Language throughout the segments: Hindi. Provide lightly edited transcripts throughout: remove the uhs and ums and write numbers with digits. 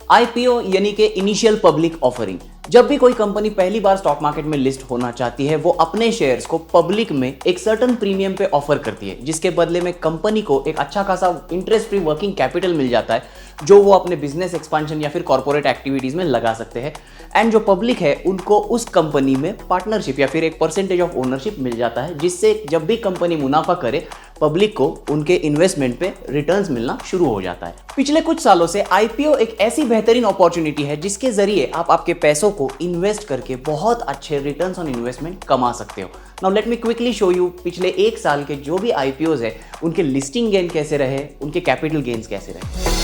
आईपीओ यानी कि इनिशियल पब्लिक ऑफरिंग। जब भी कोई कंपनी पहली बार स्टॉक मार्केट में लिस्ट होना चाहती है, वो अपने शेयर्स को पब्लिक में एक सर्टेन प्रीमियम पे ऑफर करती है, जिसके बदले में कंपनी को एक अच्छा खासा इंटरेस्ट फ्री वर्किंग कैपिटल मिल जाता है, जो वो अपने बिजनेस एक्सपांशन या फिर कॉर्पोरेट एक्टिविटीज में लगा सकते हैं। एंड जो पब्लिक है उनको उस कंपनी में पार्टनरशिप या फिर एक परसेंटेज ऑफ ओनरशिप मिल जाता है, जिससे जब भी कंपनी मुनाफा करे, पब्लिक को उनके इन्वेस्टमेंट पे रिटर्न्स मिलना शुरू हो जाता है। पिछले कुछ सालों से आईपीओ एक ऐसी बेहतरीन अपॉर्चुनिटी है जिसके जरिए आप आपके पैसों को इन्वेस्ट करके बहुत अच्छे रिटर्न्स ऑन इन्वेस्टमेंट कमा सकते हो। Now let me quickly show you पिछले एक साल के जो भी आईपीओज है उनके लिस्टिंग गेन कैसे रहे, उनके कैपिटल गेन्स कैसे रहे।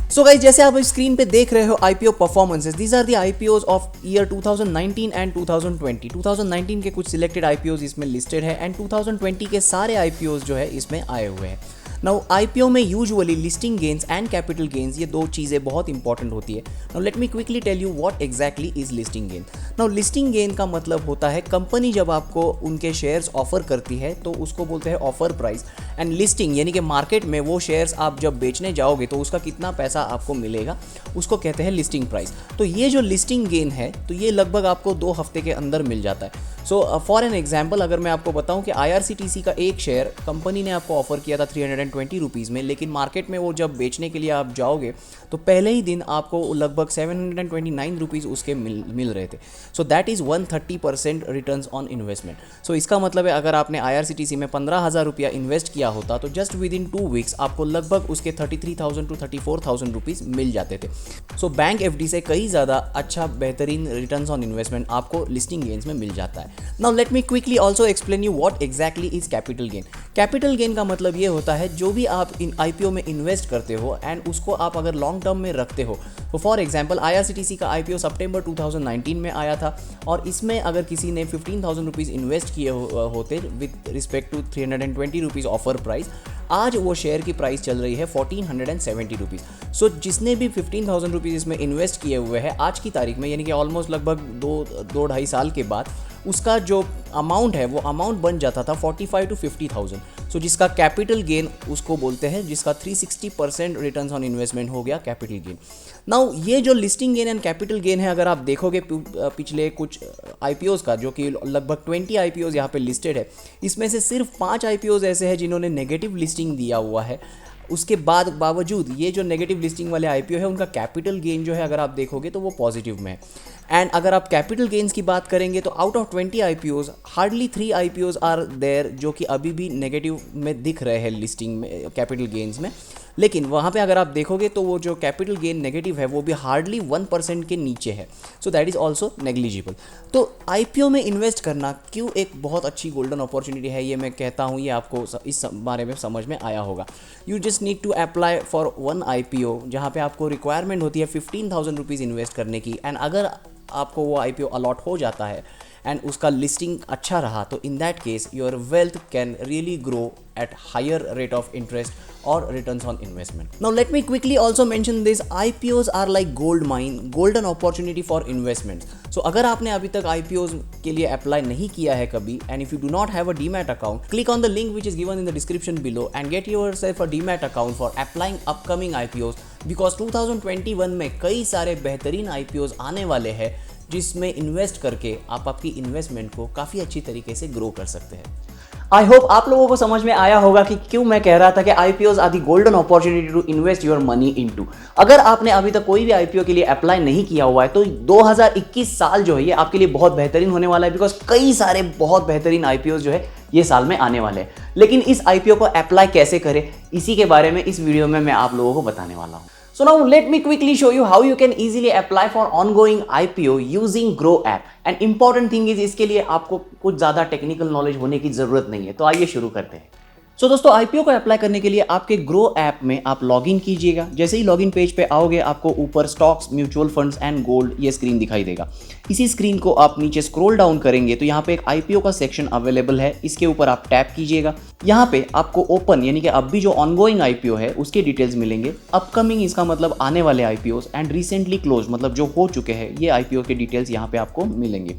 सो गाइस, जैसे आप स्क्रीन पे देख रहे हो IPO performances, these are the IPOs of year 2019 and 2020। 2019 के कुछ सिलेक्टेड आईपीओज इसमें लिस्टेड है एंड 2020 के सारे आईपीओज जो है इसमें आए हुए हैं। नाउ आईपीओ में usually listing gains and capital gains, ये दो चीज़ें बहुत इंपॉर्टेंट होती है। Now let me quickly tell you what exactly is listing gain. Now listing gain का मतलब होता है कंपनी जब आपको उनके शेयर्स ऑफर करती है तो उसको बोलते हैं ऑफर प्राइस, एंड लिस्टिंग यानी कि मार्केट में वो शेयर्स आप जब बेचने जाओगे तो उसका कितना पैसा आपको मिलेगा, उसको कहते हैं लिस्टिंग प्राइस। तो ये जो लिस्टिंग गेन है तो ये लगभग आपको 2 हफ्ते के अंदर मिल जाता है। सो फॉर एन एग्जाम्पल, अगर मैं आपको बताऊं कि IRCTC का एक शेयर कंपनी ने आपको ऑफर किया था 320 रुपीज़ में, लेकिन मार्केट में वो जब बेचने के लिए आप जाओगे तो पहले ही दिन आपको लगभग 729 रुपीज़ उसके मिल रहे थे। So that is 130% returns on investment. So इसका मतलब है अगर आपने IRCTC में 15,000 रुपया इन्वेस्ट किया होता तो जस्ट विद इन 2 वीक्स आपको लगभग उसके 33,000 to 34,000 रुपीज़ मिल जाते थे। सो बैंक FD से कई ज़्यादा अच्छा बेहतरीन रिटर्न्स ऑन इन्वेस्टमेंट आपको लिस्टिंग गेन्स में मिल जाता है। Now let me quickly also explain you what exactly is capital gain. Capital gain का मतलब ये होता है जो भी आप इन आईपीओ में इन्वेस्ट करते हो एंड उसको आप अगर लॉन्ग टर्म में रखते हो। तो फॉर एग्जांपल IRCTC का आईपीओ सितंबर 2019 में आया था और इसमें अगर किसी ने 15,000 रुपीज़ इन्वेस्ट किए होते with respect to 320 rupees offer price, आज वो शेयर की प्राइस चल रही है 1470 रुपीज़। सो जिसने भी 15,000 रुपीज़ इसमें इन्वेस्ट किए हुए हैं आज की तारीख में, यानी कि ऑलमोस्ट लगभग 2-2.5 साल के बाद, उसका जो अमाउंट है वो अमाउंट बन जाता था 45,000 to 50,000। सो जिसका कैपिटल गेन उसको बोलते हैं, जिसका 360% रिटर्न्स ऑन इन्वेस्टमेंट हो गया कैपिटल गेन। नाउ ये जो listing gain and capital gain है, अगर आप देखोगे पिछले कुछ आईपीओज का, जो कि लगभग 20 आईपीओज यहाँ पे लिस्टेड है, इसमें से सिर्फ 5 आईपीओज ऐसे हैं जिन्होंने नेगेटिव लिस्टिंग दिया हुआ है। उसके बावजूद ये जो नेगेटिव लिस्टिंग वाले आईपीओ है उनका कैपिटल गेन जो है अगर आप देखोगे तो वो पॉजिटिव में है। एंड अगर आप कैपिटल गेन्स की बात करेंगे तो out of 20 IPOs hardly 3 IPOs are there जो कि अभी भी नेगेटिव में दिख रहे हैं लिस्टिंग में, कैपिटल गेन्स में। लेकिन वहाँ पे अगर आप देखोगे तो वो जो कैपिटल गेन नेगेटिव है वो भी हार्डली 1% के नीचे है। सो दैट इज़ ऑल्सो नेग्लिजिबल। तो आईपीओ में इन्वेस्ट करना क्यों एक बहुत अच्छी गोल्डन अपॉर्चुनिटी है, ये मैं कहता हूँ, ये आपको इस बारे में समझ में आया होगा। You just need to apply for 1 IPO जहाँ पे आपको रिक्वायरमेंट होती है 15,000 रुपीज़ इन्वेस्ट करने की। एंड अगर आपको वो आईपीओ अलॉट हो जाता है एंड उसका लिस्टिंग अच्छा रहा तो in that case your wealth can really grow at higher rate of interest or returns on investment. Now let me quickly also mention this, IPOs are like gold mine, golden opportunity for investments. So अगर आपने अभी तक IPOs के लिए अप्लाई नहीं किया है कभी, and if you do not have a DMAT account, click on the link which is given in the description below and get yourself a DMAT account for applying upcoming IPOs, because 2021 में कई सारे बेहतरीन IPOs आने वाले हैं जिसमें इन्वेस्ट करके आप आपकी इन्वेस्टमेंट को काफ़ी अच्छी तरीके से ग्रो कर सकते हैं। आई होप आप लोगों को समझ में आया होगा कि क्यों मैं कह रहा था कि IPOs are the golden opportunity to invest your money into. अगर आपने अभी तक कोई भी आईपीओ के लिए अप्लाई नहीं किया हुआ है तो 2021 साल जो है ये आपके लिए बहुत बेहतरीन होने वाला है, बिकॉज कई सारे बहुत बेहतरीन आईपीओ जो है ये साल में आने वाले हैं। लेकिन इस आईपीओ को अप्लाई कैसे करें, इसी के बारे में इस वीडियो में मैं आप लोगों को बताने वाला हूँ। So now let me quickly show you how you can easily apply for ongoing IPO using Grow app. And important thing is इसके लिए आपको कुछ ज़्यादा टेक्निकल नॉलेज होने की ज़रूरत नहीं है। तो आइए शुरू करते हैं। सो दोस्तों, आईपीओ को अप्लाई करने के लिए आपके ग्रो ऐप में आप लॉगिन कीजिएगा। जैसे ही लॉगिन पेज पे आओगे आपको ऊपर stocks, mutual funds and gold ये स्क्रीन दिखाई देगा। इसी स्क्रीन को आप नीचे स्क्रॉल डाउन करेंगे तो यहाँ पे एक आईपीओ का सेक्शन अवेलेबल है, इसके ऊपर आप टैप कीजिएगा। यहाँ पे आपको ओपन यानी कि अब भी जो ऑनगोइंग आईपीओ है उसके डिटेल्स मिलेंगे। अपकमिंग इसका मतलब आने वाले आईपीओ एंड रिसेंटली क्लोज मतलब जो हो चुके हैं ये आईपीओ के डिटेल्स यहाँ पे आपको मिलेंगे।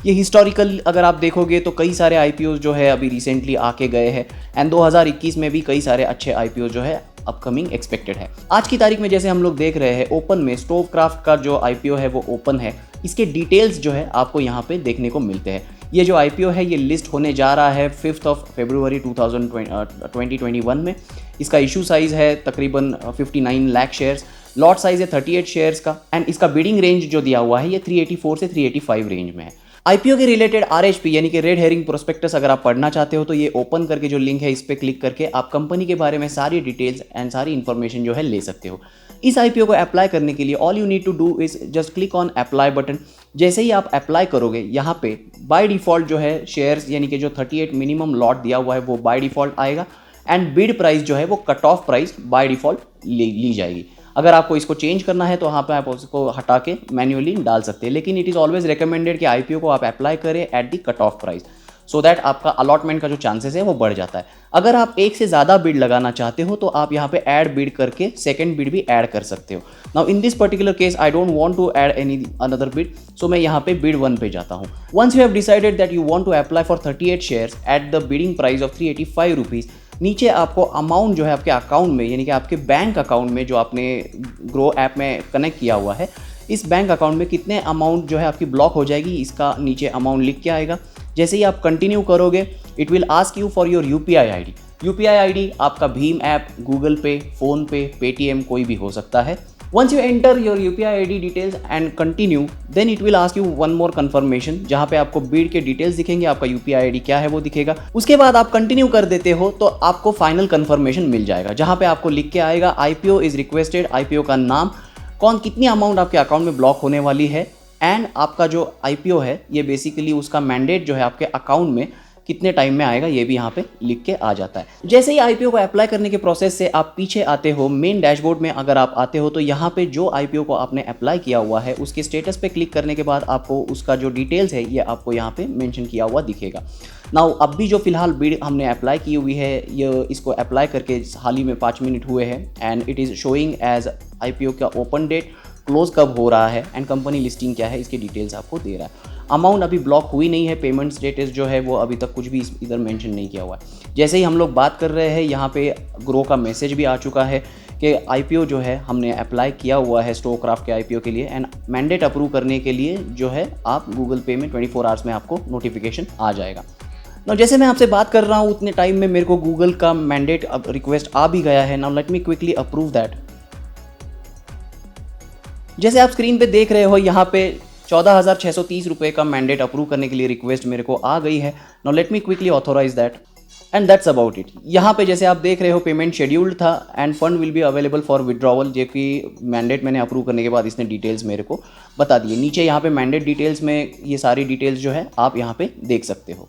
ये हिस्टोरिकल अगर आप देखोगे तो कई सारे आईपीओ जो है अभी रिसेंटली आके गए हैं एंड 2021 में भी कई सारे अच्छे आईपीओ जो है अपकमिंग एक्सपेक्टेड है। आज की तारीख में जैसे हम लोग देख रहे हैं ओपन में स्टोवक्राफ्ट का जो आईपीओ है वो ओपन है। इसके डिटेल्स जो है आपको यहाँ पे देखने को मिलते हैं। ये जो आईपीओ है ये लिस्ट होने जा रहा है 5 फरवरी 2021 में। इसका इशू साइज है तकरीबन 59 लाख शेयर्स, लॉट साइज है 38 शेयर्स का एंड इसका बिडिंग रेंज जो दिया हुआ है ये 384 से 385 रेंज में है। आईपीओ के रिलेटेड आरएचपी यानी कि रेड हेरिंग प्रोस्पेक्टस अगर आप पढ़ना चाहते हो तो ये ओपन करके जो लिंक है इस पर क्लिक करके आप कंपनी के बारे में सारी डिटेल्स एंड सारी इन्फॉर्मेशन जो है ले सकते हो। इस आईपीओ को अप्लाई करने के लिए all you need to do is just click on apply button. जैसे ही आप अप्लाई करोगे यहाँ पे बाय डिफ़ॉल्ट जो है शेयर्स यानी कि जो 38 मिनिमम लॉट दिया हुआ है वो बाय डिफ़ॉल्ट आएगा एंड बिड प्राइस जो है वो cut off price by default ली जाएगी। अगर आपको इसको चेंज करना है तो यहाँ पे आप उसको हटा के मैन्युअली डाल सकते हैं, लेकिन इट इज़ ऑलवेज रिकमेंडेड कि आईपीओ को आप अप्लाई करें at the cut off price so that आपका अलॉटमेंट का जो चांसेस है वो बढ़ जाता है। अगर आप एक से ज़्यादा बिड लगाना चाहते हो तो आप यहाँ पे ऐड बिड करके सेकंड बिड भी ऐड कर सकते हो। Now in this particular case I don't want to add any another bid, so मैं यहाँ पे बिड 1 पे जाता हूँ। Once you have decided that you want to apply for 38 shares at the bidding price of 385 rupees, नीचे आपको अमाउंट जो है आपके अकाउंट में यानी कि आपके बैंक अकाउंट में जो आपने ग्रो ऐप में कनेक्ट किया हुआ है इस बैंक अकाउंट में कितने अमाउंट जो है आपकी ब्लॉक हो जाएगी इसका नीचे अमाउंट लिख के आएगा। जैसे ही आप कंटिन्यू करोगे it will ask you for your UPI ID. UPI ID आपका भीम ऐप, गूगल पे, फ़ोन पे, पेटीएम कोई भी हो सकता है। Once you enter your UPI ID details and continue, then it will ask you one more confirmation जहाँ पे आपको बिड के डिटेल्स दिखेंगे, आपका UPI ID क्या है वो दिखेगा। उसके बाद आप कंटिन्यू कर देते हो तो आपको फाइनल कंफर्मेशन मिल जाएगा जहाँ पे आपको लिख के आएगा IPO इज़ रिक्वेस्टेड, IPO का नाम, कितनी अमाउंट आपके अकाउंट में ब्लॉक होने वाली है एंड आपका जो IPO है ये बेसिकली उसका मैंडेट जो है आपके अकाउंट में कितने टाइम में आएगा ये भी यहाँ पे लिख के आ जाता है। जैसे ही आईपीओ को अप्लाई करने के प्रोसेस से आप पीछे आते हो, मेन डैशबोर्ड में अगर आप आते हो तो यहाँ पे जो आईपीओ को आपने अप्लाई किया हुआ है उसके स्टेटस पे क्लिक करने के बाद आपको उसका जो डिटेल्स है ये आपको यहाँ पे मेंशन किया हुआ दिखेगा। नाउ अब भी जो फिलहाल बिड हमने अप्लाई की हुई है ये इसको अप्लाई करके हाल ही में 5 मिनट हुए हैं and it is showing as IPO का ओपन डेट, क्लोज कब हो रहा है एंड कंपनी लिस्टिंग क्या है इसकी डिटेल्स आपको दे रहा है। अमाउंट अभी ब्लॉक हुई नहीं है, पेमेंट स्टेटस जो है वो अभी तक कुछ भी इधर मेंशन नहीं किया हुआ है। जैसे ही हम लोग बात कर रहे हैं यहाँ पे ग्रो का मैसेज भी आ चुका है कि आईपीओ जो है हमने अप्लाई किया हुआ है स्टोवक्राफ्ट के आईपीओ के लिए एंड मैंडेट अप्रूव करने के लिए जो है आप गूगल पे में 24 आवर्स में आपको नोटिफिकेशन आ जाएगा। नाउ जैसे मैं आपसे बात कर रहा हूँ उतने टाइम में मेरे को गूगल का मैंडेट रिक्वेस्ट आ भी गया है। Now let me quickly approve that. जैसे आप स्क्रीन पे देख रहे हो यहाँ पे 14,630 रुपये का मैंडेट अप्रूव करने के लिए रिक्वेस्ट मेरे को आ गई है। Now let me quickly authorize that and that's about it. यहाँ पे जैसे आप देख रहे हो पेमेंट शेड्यूल्ड था and fund will be available for withdrawal, जो कि मैंडेट मैंने अप्रूव करने के बाद इसने डिटेल्स मेरे को बता दिए। नीचे यहाँ पे मैंडेट डिटेल्स में ये सारी डिटेल्स जो है आप यहाँ पे देख सकते हो।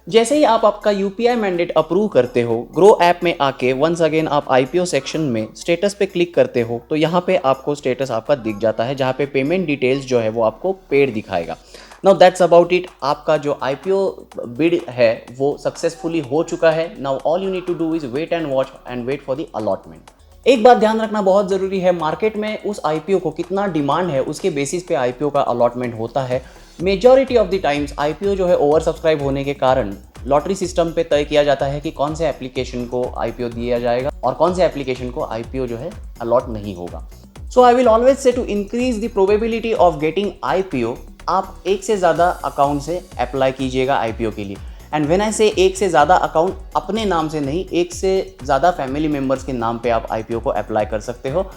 जैसे ही आप आपका यूपीआई मैंडेट अप्रूव करते हो ग्रो ऐप में आके वंस अगेन आप आईपीओ सेक्शन में स्टेटस पे क्लिक करते हो तो यहाँ पे आपको स्टेटस आपका दिख जाता है जहाँ पे पेमेंट डिटेल्स जो है वो आपको पेड दिखाएगा। Now that's about it. आपका जो आईपीओ बिड है वो सक्सेसफुली हो चुका है। Now all you need to do is wait and watch and wait for the allotment. एक बात ध्यान रखना बहुत ज़रूरी है, मार्केट में उस आईपीओ को कितना डिमांड है उसके बेसिस पे आईपीओ का अलॉटमेंट होता है। Majority of the times IPO जो है ओवर सब्सक्राइब होने के कारण लॉटरी सिस्टम पे तय किया जाता है कि कौन से एप्लीकेशन को आईपीओ दिया जाएगा और कौन से एप्लीकेशन को आईपीओ जो है अलॉट नहीं होगा। So I will always say to increase the probability of getting IPO आप एक से ज़्यादा अकाउंट से अप्लाई कीजिएगा आईपीओ के लिए। एंड व्हेन आई से एक से ज़्यादा अकाउंट, अपने नाम से नहीं, एक से ज़्यादा फैमिली मेम्बर्स के नाम पे आप आईपीओ को अप्लाई कर सकते हो।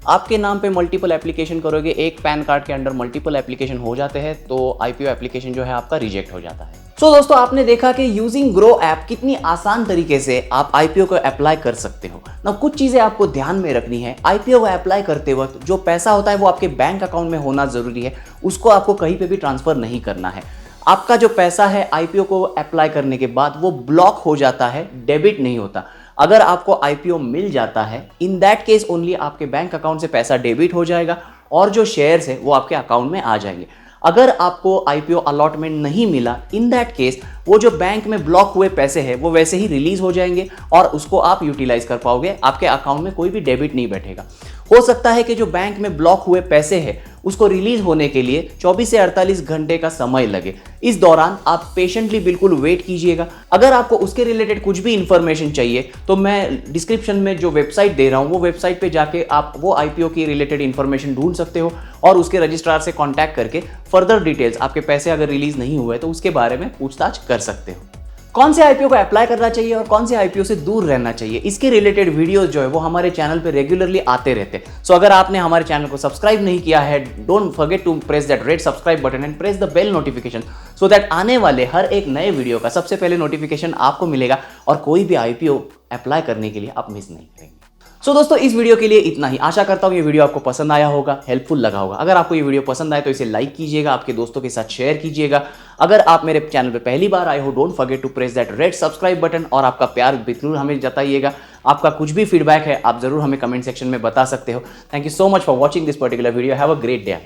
आपके नाम पे मल्टीपल एप्लीकेशन करोगे, एक पैन कार्ड के अंडर मल्टीपल एप्लीकेशन हो जाते हैं तो आईपीओ एप्लीकेशन जो है आपका रिजेक्ट हो जाता है। सो दोस्तों आपने देखा कि यूजिंग ग्रो ऐप कितनी आसान तरीके से आप आईपीओ को अप्लाई कर सकते हो। ना कुछ चीज़ें आपको ध्यान में रखनी है। आईपीओ को अप्लाई करते वक्त जो पैसा होता है वो आपके बैंक अकाउंट में होना ज़रूरी है, उसको आपको कहीं पे भी ट्रांसफ़र नहीं करना है। आपका जो पैसा है आईपीओ को अप्लाई करने के बाद वो ब्लॉक हो जाता है, डेबिट नहीं होता। अगर आपको आईपीओ मिल जाता है इन दैट केस ओनली आपके बैंक अकाउंट से पैसा डेबिट हो जाएगा और जो शेयर्स है वो आपके अकाउंट में आ जाएंगे। अगर आपको आईपीओ अलॉटमेंट नहीं मिला इन दैट केस वो जो बैंक में ब्लॉक हुए पैसे हैं वो वैसे ही रिलीज हो जाएंगे और उसको आप यूटिलाइज कर पाओगे, आपके अकाउंट में कोई भी डेबिट नहीं बैठेगा। हो सकता है कि जो बैंक में ब्लॉक हुए पैसे हैं उसको रिलीज होने के लिए 24 से 48 घंटे का समय लगे। इस दौरान आप पेशेंटली बिल्कुल वेट कीजिएगा। अगर आपको उसके रिलेटेड कुछ भी इंफॉर्मेशन चाहिए तो मैं डिस्क्रिप्शन में जो वेबसाइट दे रहा हूं वो वेबसाइट पे जाके आप वो आईपीओ की रिलेटेड इंफॉर्मेशन ढूंढ सकते हो और उसके रजिस्ट्रार से कॉन्टैक्ट करके फर्दर डिटेल्स, आपके पैसे अगर रिलीज नहीं हुए तो उसके बारे में पूछताछ कर सकते हो। कौन से आईपीओ को अप्लाई करना चाहिए और कौन से आईपीओ से दूर रहना चाहिए, इसके रिलेटेड वीडियोस जो है वो हमारे चैनल पे रेगुलरली आते रहते हैं। सो अगर आपने हमारे चैनल को सब्सक्राइब नहीं किया है, don't forget to press that red subscribe button and press the bell notification so that आने वाले हर एक नए वीडियो का सबसे पहले नोटिफिकेशन आपको मिलेगा और कोई भी आईपीओ अप्लाई करने के लिए आप मिस नहीं करेंगे। सो दोस्तों, इस वीडियो के लिए इतना ही। आशा करता हूँ ये वीडियो आपको पसंद आया होगा, हेल्पफुल लगा होगा। अगर आपको ये वीडियो पसंद आए तो इसे लाइक कीजिएगा, आपके दोस्तों के साथ शेयर कीजिएगा। अगर आप मेरे चैनल पे पहली बार आए हो, don't forget to press that red subscribe button और आपका प्यार बिल्कुल हमें जताइएगा। आपका कुछ भी फीडबैक है आप जरूर हमें कमेंट सेक्शन में बता सकते हो। Thank you so much for watching this particular video. Have a great day.